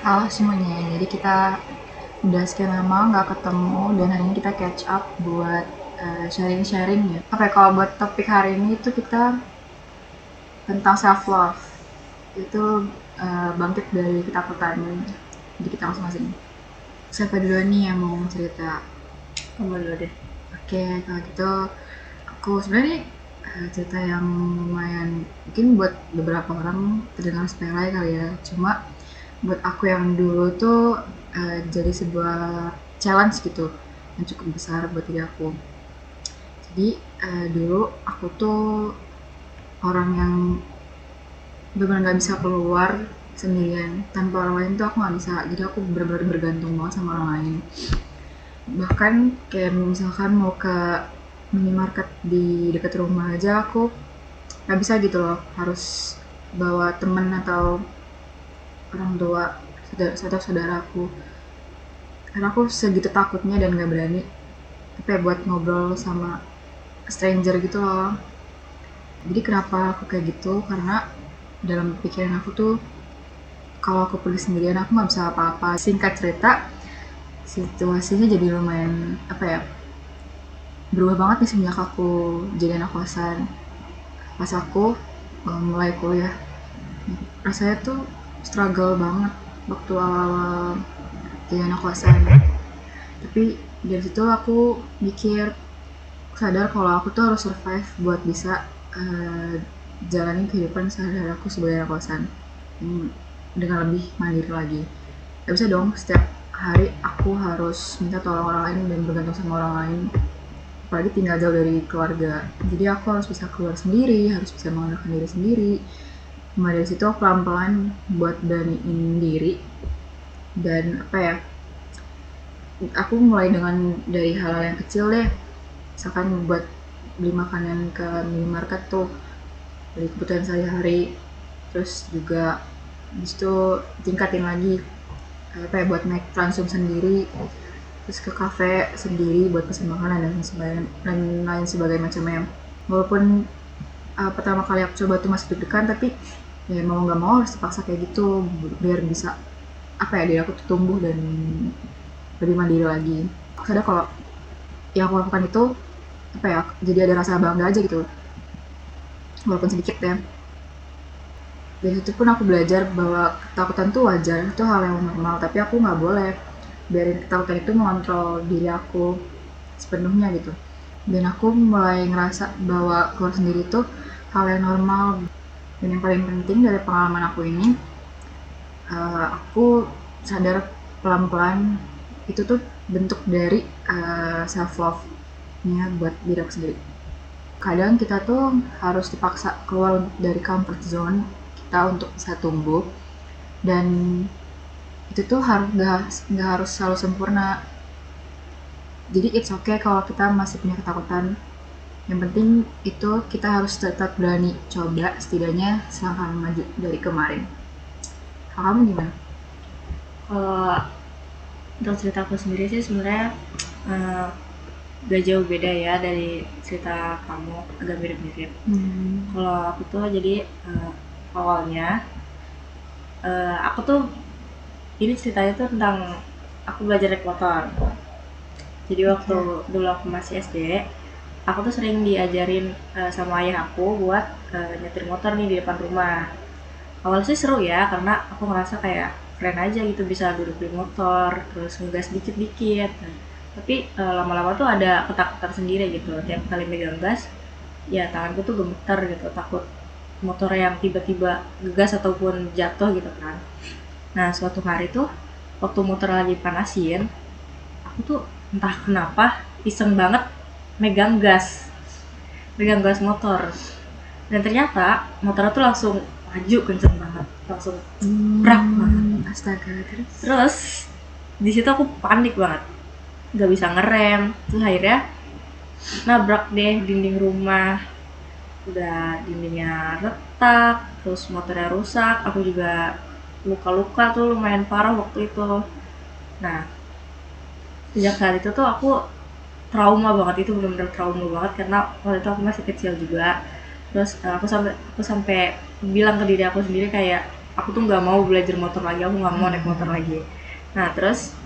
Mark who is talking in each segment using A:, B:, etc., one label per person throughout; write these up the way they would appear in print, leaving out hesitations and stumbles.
A: Halo semuanya, jadi kita udah sekian lama nggak ketemu dan hari ini kita catch up buat sharing-sharing ya. Oke, kalau buat topik hari ini itu kita tentang self love. Itu bangkit dari ketakutan di kita masing-masing. Siapa duluan nih yang mau cerita?
B: Kamu dulu deh.
A: Oke, kalau gitu aku sebenarnya cerita yang lumayan mungkin buat beberapa orang terdengar sepele kali ya. Cuma buat aku yang dulu tuh jadi sebuah challenge gitu yang cukup besar buat diri aku. Jadi dulu aku tuh orang yang benar-benar nggak bisa keluar sendirian tanpa orang lain tuh aku nggak bisa. Jadi aku benar-benar bergantung banget sama orang lain. Bahkan kayak misalkan mau ke minimarket di dekat rumah aja aku nggak bisa gitu loh, harus bawa temen atau orang tua atau saudaraku, karena aku segitu takutnya dan gak berani apa ya, buat ngobrol sama stranger gitu loh. Jadi kenapa aku kayak gitu, karena dalam pikiran aku tuh kalau aku pergi sendirian aku nggak bisa apa-apa. Singkat cerita, situasinya jadi lumayan apa ya, berubah banget nih semenjak aku jadi anak kosan. Pas aku mulai kuliah, rasanya tuh struggle banget waktu awal-awal jadi anak kosan. Tapi dari situ aku mikir, sadar kalau aku tuh harus survive buat bisa jalanin kehidupan sehari-hari aku sebagai anak kosan dengan lebih mandiri lagi. Gak bisa dong setiap hari aku harus minta tolong orang lain dan bergantung sama orang lain, apalagi tinggal jauh dari keluarga. Jadi aku harus bisa keluar sendiri, harus bisa mengandalkan diri sendiri. Mulai dari situ aku pelan-pelan buat beraniin diri. Dan apa ya, aku mulai dengan dari hal-hal yang kecil deh, misalkan buat beli makanan ke minimarket tuh, beli kebutuhan sehari-hari. Terus juga habis itu tingkatin lagi apa ya, buat naik transum sendiri, terus ke kafe sendiri buat pesan makanan dan lain sebagainya macamnya. Walaupun pertama kali aku coba tuh masih deg-degan, tapi ya mau nggak mau harus terpaksa kayak gitu biar bisa apa ya, diri aku tuh tumbuh dan lebih mandiri lagi. Aku sadar kalau yang aku lakukan itu apa ya, jadi ada rasa bangga aja gitu, walaupun sedikit ya. Dari situ pun aku belajar bahwa ketakutan tuh wajar, itu hal yang normal, tapi aku nggak boleh biarin ketakutan itu mengontrol diri aku sepenuhnya gitu. Dan aku mulai ngerasa bahwa keluar sendiri tuh hal yang normal. Dan yang paling penting dari pengalaman aku ini, aku sadar pelan-pelan itu tuh bentuk dari self love nya buat diri aku sendiri. Kadang kita tuh harus dipaksa keluar dari comfort zone kita untuk bisa tumbuh, dan itu tuh harus nggak harus selalu sempurna. Jadi it's okay kalau kita masih punya ketakutan, yang penting itu kita harus tetap berani coba, setidaknya selangkah maju dari kemarin. Kalau kamu gimana?
B: Kalau untuk cerita aku sendiri sih sebenarnya uh, gak jauh beda ya dari cerita kamu, agak mirip-mirip. Kalau aku tuh jadi awalnya aku tuh ini ceritanya tuh tentang aku belajar naik motor. Jadi waktu dulu aku masih SD, aku tuh sering diajarin sama ayah aku buat nyetir motor nih di depan rumah. Awalnya sih seru ya, karena aku ngerasa kayak keren aja gitu bisa duduk di motor terus ngegas dikit-dikit. Nah, tapi lama-lama tuh ada ketakutan sendiri gitu, tiap kali megang gas ya tanganku tuh gemeter gitu, takut motor yang tiba-tiba ngegas ataupun jatuh gitu kan. Nah suatu hari tuh waktu motor lagi panasin, aku tuh entah kenapa iseng banget megang gas motor, dan ternyata motornya tuh langsung maju kenceng banget, langsung brak banget.
A: Astaga, terus?
B: Terus di situ aku panik banget, nggak bisa ngerem, terus akhirnya nabrak deh dinding rumah. Udah dindingnya retak, terus motornya rusak, aku juga luka-luka tuh lumayan parah waktu itu. Nah sejak saat itu tuh aku trauma banget, itu benar-benar trauma banget karena waktu itu aku masih kecil juga. Terus aku sampai bilang ke diri aku sendiri kayak aku tuh nggak mau belajar motor lagi, aku nggak mau naik motor lagi. Nah terus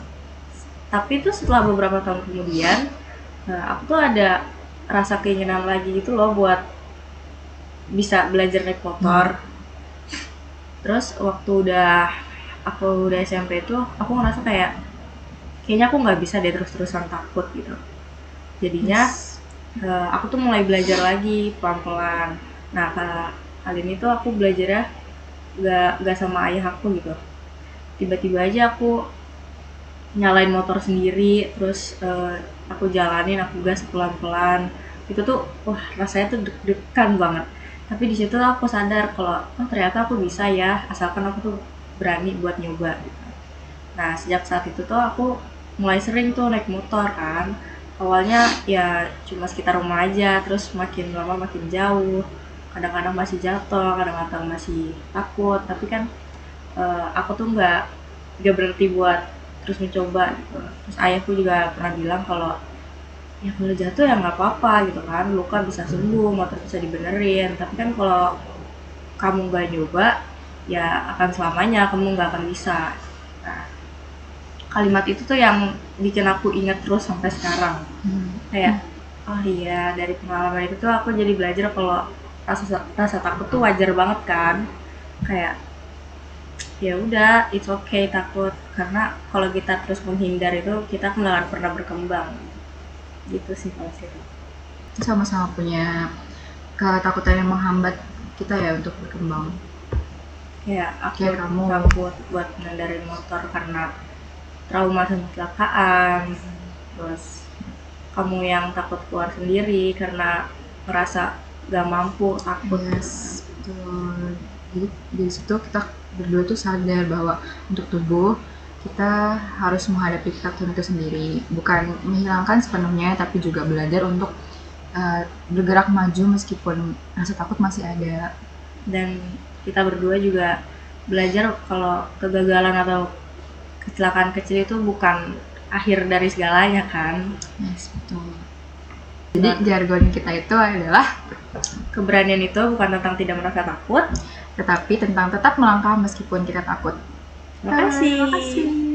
B: tapi tuh setelah beberapa tahun kemudian aku tuh ada rasa keinginan lagi gitu loh buat bisa belajar naik motor. Terus waktu aku udah SMP itu aku ngerasa kayaknya aku nggak bisa deh terus-terusan takut gitu. Jadinya aku tuh mulai belajar lagi pelan-pelan. Nah kali ini tuh aku belajarnya nggak sama ayah aku gitu. Tiba-tiba aja aku nyalain motor sendiri, terus aku jalanin, aku gas pelan-pelan. Itu tuh wah rasanya tuh deg-degan banget. Tapi di situ aku sadar kalau ternyata aku bisa ya, asalkan aku tuh berani buat nyoba gitu. Nah sejak saat itu tuh aku mulai sering tuh naik motor kan. Awalnya ya cuma sekitar rumah aja, terus makin lama makin jauh. Kadang-kadang masih jatuh, kadang-kadang masih takut. Tapi kan aku tuh nggak berhenti buat terus mencoba gitu. Terus ayahku juga pernah bilang kalau ya kalau jatuh ya nggak apa-apa gitu kan, luka bisa sembuh, motor bisa dibenerin. Tapi kan kalau kamu nggak nyoba ya akan selamanya kamu nggak akan bisa. Nah, kalimat itu tuh yang bikin aku ingat terus sampai sekarang. Kayak oh iya, dari pengalaman itu tuh aku jadi belajar kalau rasa takut tuh wajar banget kan. Kayak ya udah, it's okay takut, karena kalau kita terus menghindar itu kita nggak akan pernah berkembang. Gitu sih kalau itu.
A: Sama-sama punya ketakutan yang menghambat kita ya untuk berkembang.
B: Ya aku
A: Kayak kamu
B: takut buat ngendarin motor karena trauma sama kecelakaan. Terus kamu yang takut keluar sendiri karena merasa gak mampu, takut.
A: yes, betul. Jadi di situ kita berdua tuh sadar bahwa untuk tubuh kita harus menghadapi ketakutan itu sendiri, bukan menghilangkan sepenuhnya, tapi juga belajar untuk bergerak maju meskipun rasa takut masih ada.
B: Dan kita berdua juga belajar kalau kegagalan atau kecelakaan kecil itu bukan akhir dari segalanya kan.
A: Yes, betul. Jadi jargon kita itu adalah
B: keberanian itu bukan tentang tidak merasa takut,
A: tetapi tentang tetap melangkah meskipun kita takut.
B: Terima kasih.